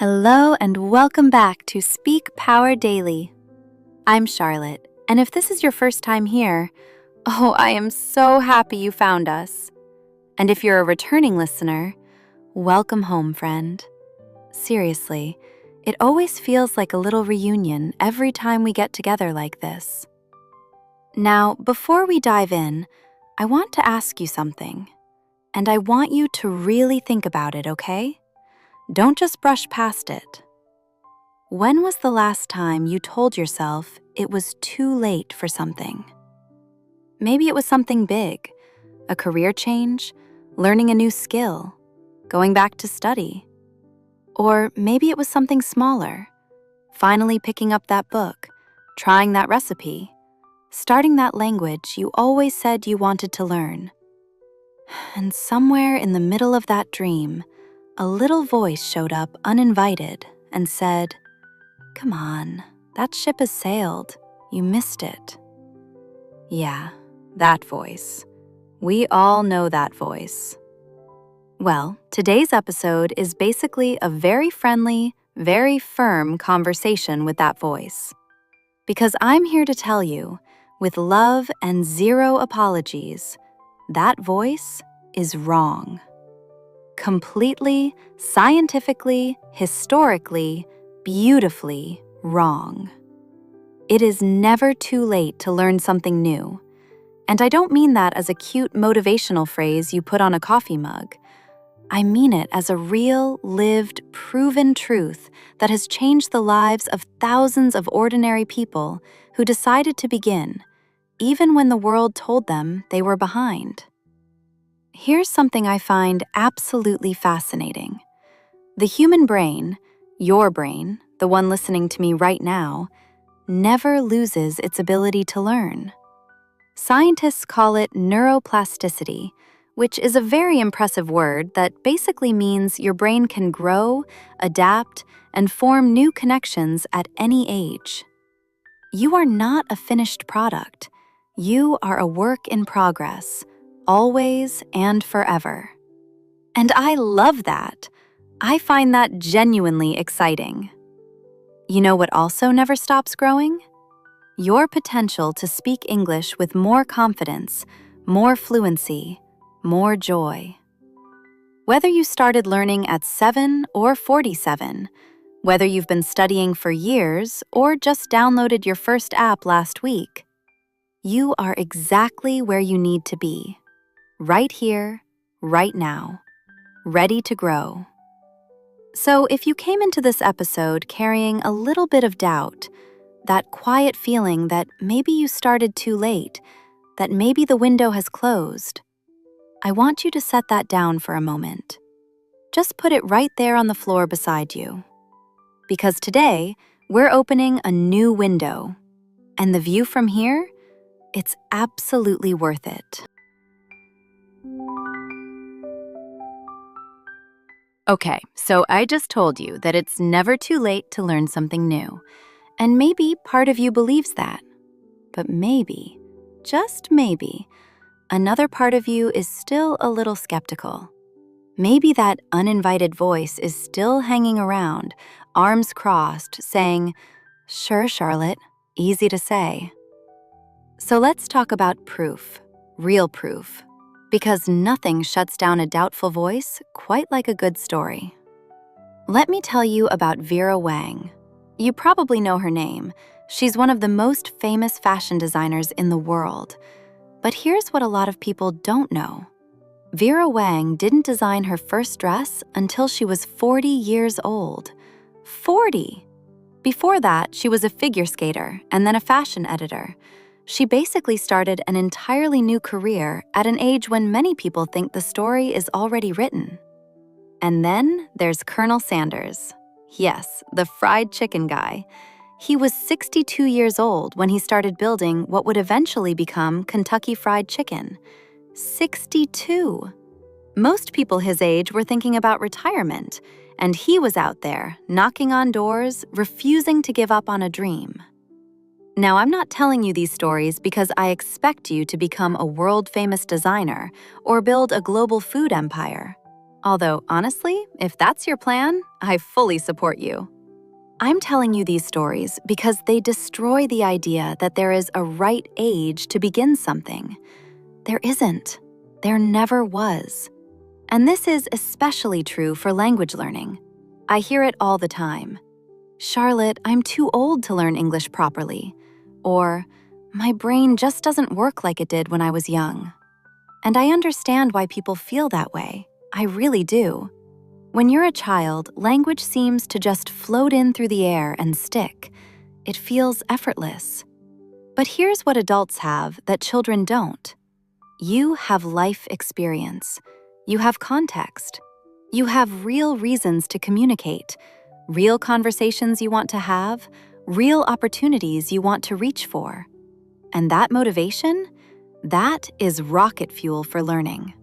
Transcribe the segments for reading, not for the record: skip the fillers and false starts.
Hello and welcome back to Speak Power Daily. I'm Charlotte, and if this is your first time here, I am so happy you found us. And if you're a returning listener, welcome home, friend. Seriously, it always feels like a little reunion every time we get together like this. Now, before we dive in, I want to ask you something, and I want you to really think about it, okay? Don't just brush past it. When was the last time you told yourself it was too late for something? Maybe it was something big, a career change, learning a new skill, going back to study. Or maybe it was something smaller, finally picking up that book, trying that recipe, starting that language you always said you wanted to learn. And somewhere in the middle of that dream, a little voice showed up uninvited and said, "Come on, that ship has sailed. You missed it." Yeah, that voice. We all know that voice. Well, today's episode is basically a very friendly, very firm conversation with that voice. Because I'm here to tell you, with love and zero apologies, that voice is wrong. Completely, scientifically, historically, beautifully wrong. It is never too late to learn something new. And I don't mean that as a cute motivational phrase you put on a coffee mug. I mean it as a real, lived, proven truth that has changed the lives of thousands of ordinary people who decided to begin, even when the world told them they were behind. Here's something I find absolutely fascinating. The human brain, your brain, the one listening to me right now, never loses its ability to learn. Scientists call it neuroplasticity, which is a very impressive word that basically means your brain can grow, adapt, and form new connections at any age. You are not a finished product. You are a work in progress, always and forever. And I love that. I find that genuinely exciting. You know what also never stops growing? Your potential to speak English with more confidence, more fluency, more joy. Whether you started learning at 7 or 47, whether you've been studying for years or just downloaded your first app last week, you are exactly where you need to be. Right here, right now, ready to grow. So if you came into this episode carrying a little bit of doubt, that quiet feeling that maybe you started too late, that maybe the window has closed, I want you to set that down for a moment. Just put it right there on the floor beside you. Because today, we're opening a new window, and the view from here, it's absolutely worth it. Okay, so I just told you that it's never too late to learn something new. And maybe part of you believes that. But maybe, just maybe, another part of you is still a little skeptical. Maybe that uninvited voice is still hanging around, arms crossed, saying, "Sure, Charlotte, easy to say." So let's talk about proof, real proof. Because nothing shuts down a doubtful voice quite like a good story. Let me tell you about Vera Wang. You probably know her name. She's one of the most famous fashion designers in the world. But here's what a lot of people don't know. Vera Wang didn't design her first dress until she was 40 years old. 40! Before that, she was a figure skater and then a fashion editor. She basically started an entirely new career at an age when many people think the story is already written. And then there's Colonel Sanders. Yes, the fried chicken guy. He was 62 years old when he started building what would eventually become Kentucky Fried Chicken. 62! Most people his age were thinking about retirement, and he was out there, knocking on doors, refusing to give up on a dream. Now, I'm not telling you these stories because I expect you to become a world-famous designer or build a global food empire. Although, honestly, if that's your plan, I fully support you. I'm telling you these stories because they destroy the idea that there is a right age to begin something. There isn't. There never was. And this is especially true for language learning. I hear it all the time. Charlotte, I'm too old to learn English properly. Or, my brain just doesn't work like it did when I was young. And I understand why people feel that way. I really do. When you're a child, language seems to just float in through the air and stick. It feels effortless. But here's what adults have that children don't. You have life experience. You have context. You have real reasons to communicate, real conversations you want to have, real opportunities you want to reach for. And that motivation, that is rocket fuel for learning.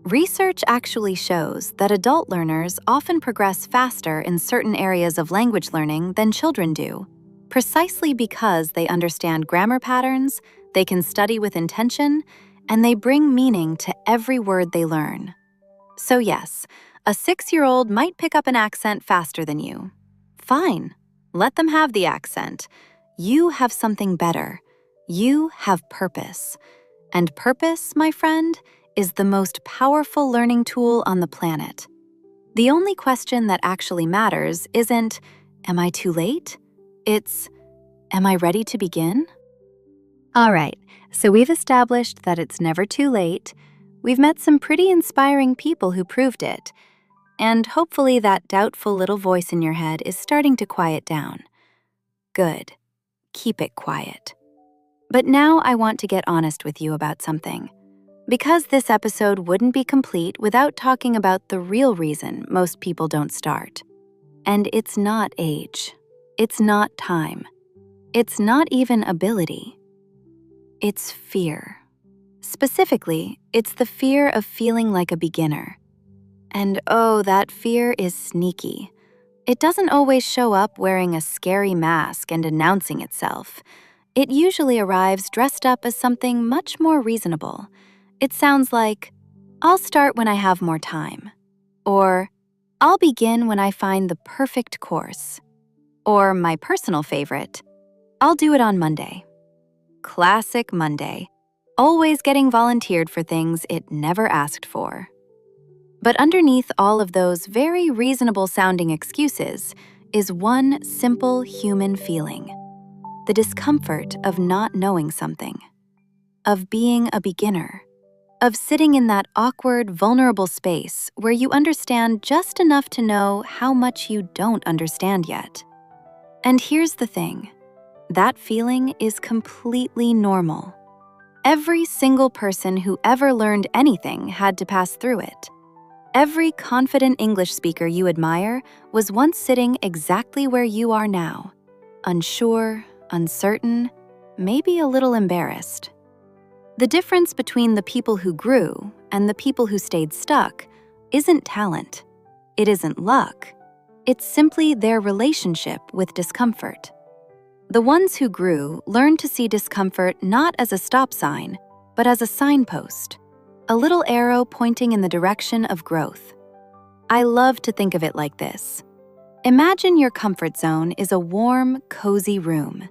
Research actually shows that adult learners often progress faster in certain areas of language learning than children do, precisely because they understand grammar patterns, they can study with intention, and they bring meaning to every word they learn. So yes, a 6-year-old might pick up an accent faster than you. Fine, let them have the accent. You have something better. You have purpose. And purpose, my friend, is the most powerful learning tool on the planet. The only question that actually matters isn't, am I too late? It's, am I ready to begin? All right, so we've established that it's never too late. We've met some pretty inspiring people who proved it. And hopefully that doubtful little voice in your head is starting to quiet down. Good. Keep it quiet. But now I want to get honest with you about something. Because this episode wouldn't be complete without talking about the real reason most people don't start. And it's not age. It's not time. It's not even ability. It's fear. Specifically, it's the fear of feeling like a beginner. And oh, that fear is sneaky. It doesn't always show up wearing a scary mask and announcing itself. It usually arrives dressed up as something much more reasonable. It sounds like, I'll start when I have more time. Or, I'll begin when I find the perfect course. Or, my personal favorite, I'll do it on Monday. Classic Monday. Always getting volunteered for things it never asked for. But underneath all of those very reasonable-sounding excuses is one simple human feeling. The discomfort of not knowing something. Of being a beginner. Of sitting in that awkward, vulnerable space where you understand just enough to know how much you don't understand yet. And here's the thing. That feeling is completely normal. Every single person who ever learned anything had to pass through it. Every confident English speaker you admire was once sitting exactly where you are now. Unsure, uncertain, maybe a little embarrassed. The difference between the people who grew and the people who stayed stuck isn't talent. It isn't luck. It's simply their relationship with discomfort. The ones who grew learned to see discomfort not as a stop sign, but as a signpost, a little arrow pointing in the direction of growth. I love to think of it like this. Imagine your comfort zone is a warm, cozy room.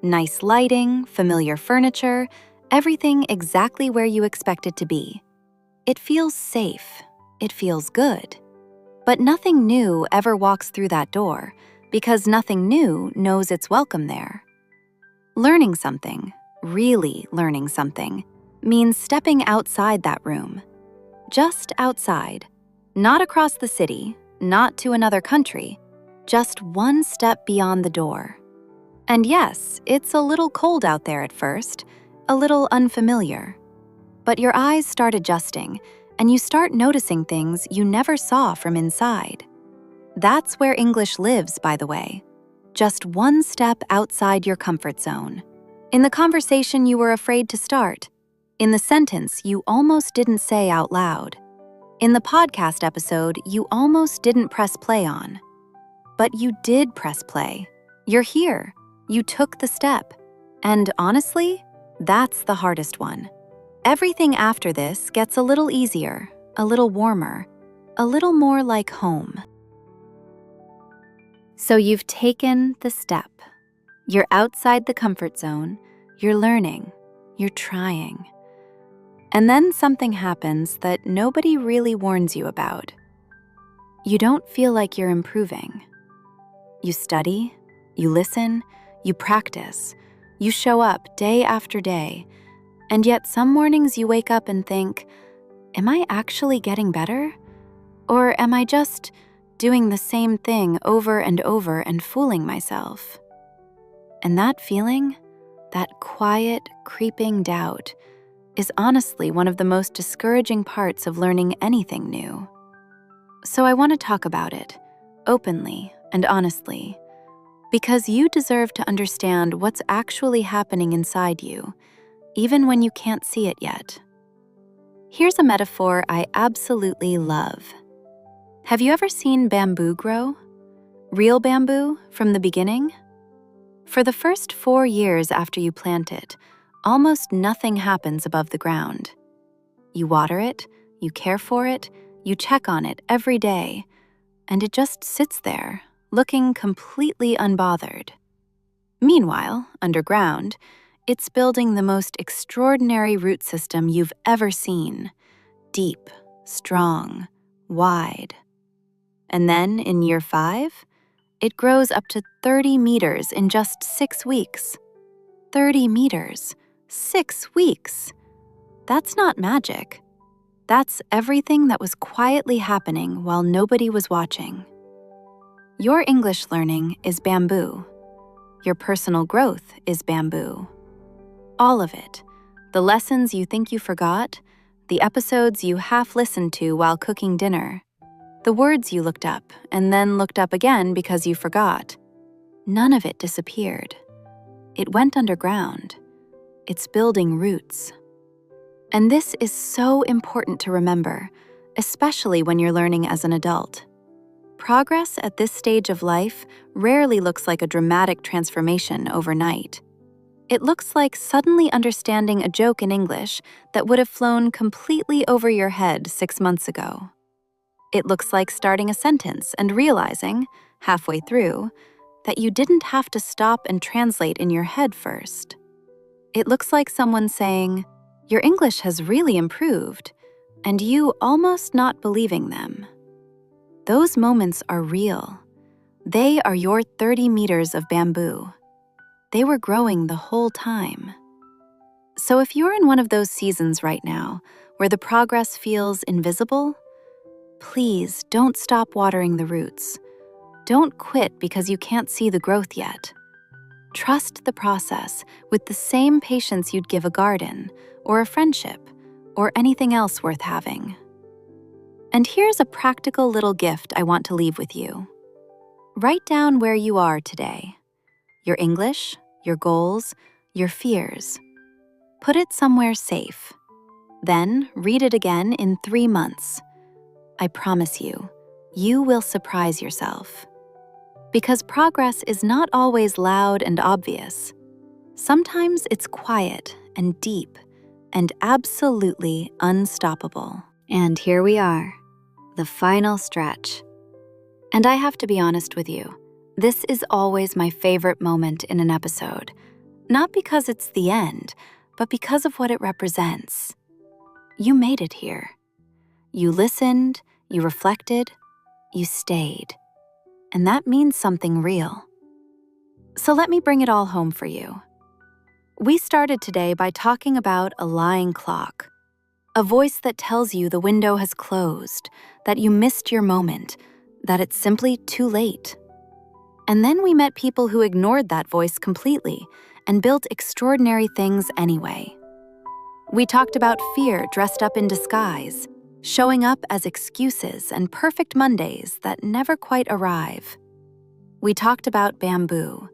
Nice lighting, familiar furniture, everything exactly where you expect it to be. It feels safe. It feels good. But nothing new ever walks through that door because nothing new knows it's welcome there. Learning something, really learning something, means stepping outside that room. Just outside. Not across the city, not to another country, just one step beyond the door. And yes, it's a little cold out there at first, a little unfamiliar. But your eyes start adjusting, and you start noticing things you never saw from inside. That's where English lives, by the way. Just one step outside your comfort zone. In the conversation you were afraid to start. In the sentence you almost didn't say out loud. In the podcast episode you almost didn't press play on. But you did press play. You're here. You took the step. And honestly, that's the hardest one. Everything after this gets a little easier, a little warmer. a little more like home. So you've taken the step. You're outside the comfort zone, you're learning, you're trying. And then something happens that nobody really warns you about. You don't feel like you're improving. You study, you listen, you practice, you show up day after day, and yet some mornings you wake up and think, am I actually getting better? Or am I just doing the same thing over and over and fooling myself? And that feeling, that quiet, creeping doubt, is honestly one of the most discouraging parts of learning anything new. So I want to talk about it, openly and honestly, because you deserve to understand what's actually happening inside you, even when you can't see it yet. Here's a metaphor I absolutely love. Have you ever seen bamboo grow? Real bamboo from the beginning? For the first 4 years after you plant it, almost nothing happens above the ground. You water it, you care for it, you check on it every day, and it just sits there, looking completely unbothered. Meanwhile, underground, it's building the most extraordinary root system you've ever seen. Deep, strong, wide. And then, in year 5, it grows up to 30 meters in just 6 weeks. 30 meters, 6 weeks. That's not magic. That's everything that was quietly happening while nobody was watching. Your English learning is bamboo. Your personal growth is bamboo. All of it. The lessons you think you forgot, the episodes you half listened to while cooking dinner, the words you looked up and then looked up again because you forgot. None of it disappeared. It went underground. It's building roots. And this is so important to remember, especially when you're learning as an adult. Progress at this stage of life rarely looks like a dramatic transformation overnight. It looks like suddenly understanding a joke in English that would have flown completely over your head 6 months ago. It looks like starting a sentence and realizing, halfway through, that you didn't have to stop and translate in your head first. It looks like someone saying, "Your English has really improved," and you almost not believing them. Those moments are real. They are your 30 meters of bamboo. They were growing the whole time. So if you're in one of those seasons right now where the progress feels invisible, please don't stop watering the roots. Don't quit because you can't see the growth yet. Trust the process with the same patience you'd give a garden, or a friendship, or anything else worth having. And here's a practical little gift I want to leave with you. Write down where you are today. Your English, your goals, your fears. Put it somewhere safe. Then read it again in 3 months. I promise you, you will surprise yourself. Because progress is not always loud and obvious. Sometimes it's quiet and deep and absolutely unstoppable. And here we are, the final stretch. And I have to be honest with you, this is always my favorite moment in an episode, not because it's the end, but because of what it represents. You made it here. You listened, you reflected, you stayed. And that means something real. So let me bring it all home for you. We started today by talking about a lying clock, a voice that tells you the window has closed, that you missed your moment, that it's simply too late. And then we met people who ignored that voice completely and built extraordinary things anyway. We talked about fear dressed up in disguise, showing up as excuses and perfect Mondays that never quite arrive. We talked about bamboo,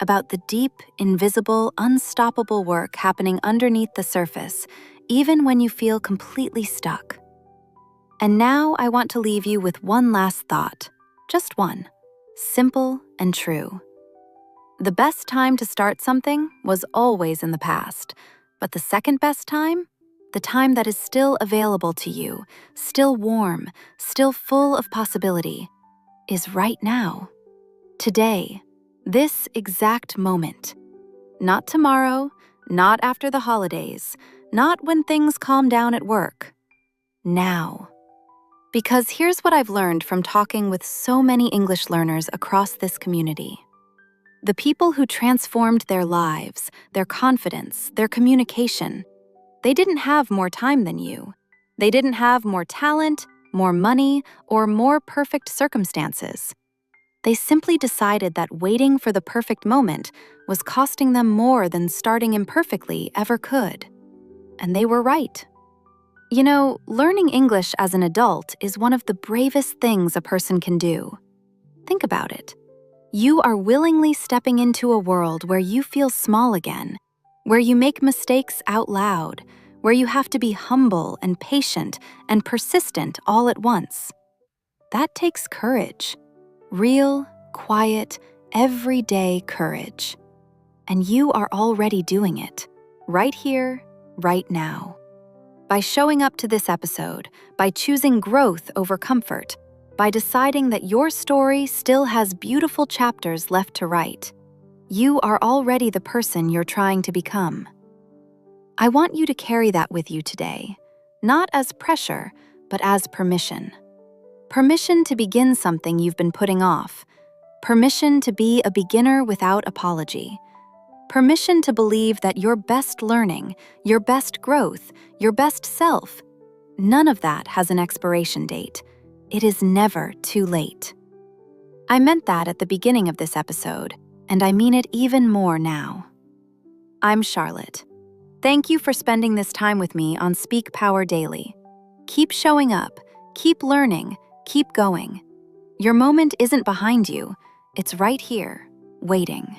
about the deep, invisible, unstoppable work happening underneath the surface, even when you feel completely stuck. And now I want to leave you with one last thought, just one, simple and true. The best time to start something was always in the past, but the second best time? the time that is still available to you, still warm, still full of possibility, is right now. Today, this exact moment. Not tomorrow, not after the holidays, not when things calm down at work. Now. Because here's what I've learned from talking with so many English learners across this community. The people who transformed their lives, their confidence, their communication, they didn't have more time than you. They didn't have more talent, more money, or more perfect circumstances. They simply decided that waiting for the perfect moment was costing them more than starting imperfectly ever could. And they were right. You know, learning English as an adult is one of the bravest things a person can do. Think about it. You are willingly stepping into a world where you feel small again, where you make mistakes out loud, where you have to be humble and patient and persistent all at once. That takes courage. Real, quiet, everyday courage. And you are already doing it, right here, right now. By showing up to this episode, by choosing growth over comfort, by deciding that your story still has beautiful chapters left to write, you are already the person you're trying to become. I want you to carry that with you today, not as pressure, but as permission. Permission to begin something you've been putting off. Permission to be a beginner without apology. Permission to believe that your best learning, your best growth, your best self, none of that has an expiration date. It is never too late. I meant that at the beginning of this episode, and I mean it even more now. I'm Charlotte. Thank you for spending this time with me on Speak Power Daily. Keep showing up, keep learning, keep going. Your moment isn't behind you, it's right here, waiting.